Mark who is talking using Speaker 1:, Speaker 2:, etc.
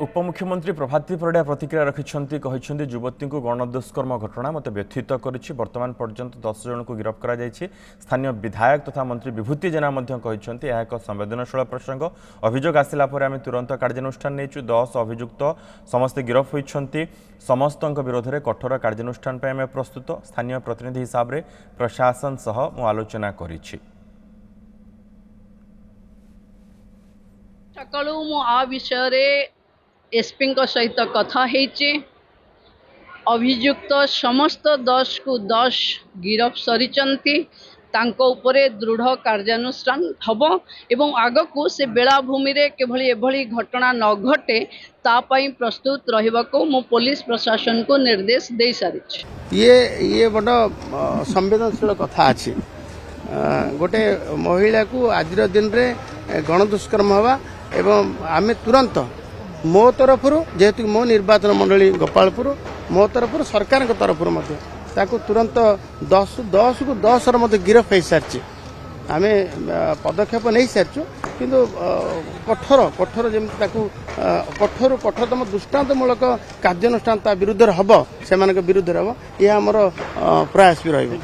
Speaker 1: उपमुख्यमंत्री प्रभाती परिड़ा प्रतिक्रिया रखिंट युवती को गणदुष्कर्म घटना मत व्यथित करिछि। वर्तमान पर्यंत 10 जन को गिरफ्त करा जायछि। स्थानीय विधायक तथा मंत्री विभूति जेना एक संवेदनशील प्रसंग। अभियोग आसिला पर आम तुरंत कार्यानुष्ठान नेचु। 10 अभियुक्त समस्ते गिरफ्त होइछन्ति। समस्त विरोध में कठोर कार्यानुष्ठान आम प्रस्तुत। स्थानीय प्रतिनिधि हिसाब से प्रशासन सह मु आलोचना करिछि।
Speaker 2: सकाळु मु आ विषय एसपी सहित कथा हेची। अभियुक्त समस्त 10 को 10 गिरफ सरिचंती। तांको उपरे दृढ़ कार्यानुष्ठान हब एवं आगकू से बेलाभूमि रे केभली एभली घटना न घटे तापाई प्रस्तुत रहिबाको मु पुलिस प्रशासन को निर्देश दे सारिछि।
Speaker 3: ये बड़ संवेदनशील कथा अछि। गोटे महिला को आज दिन रे गणदुष्कर्म हवा एवं आमे तुरंत मो तरफ जेहेतु मो निर्वाचन मंडली गोपालपुर मो तरफ सरकार तरफ तुरंत 10 को 10 गिरफ हो सारी आम पदक्षेप नहीं सारी किंतु कठोर कठोर जमी कठोर कठोरतम दृष्टांतमूलक कार्यानुष्ठान विरुद्ध हम से विरुद्ध हम यह आमर प्रयास भी रही।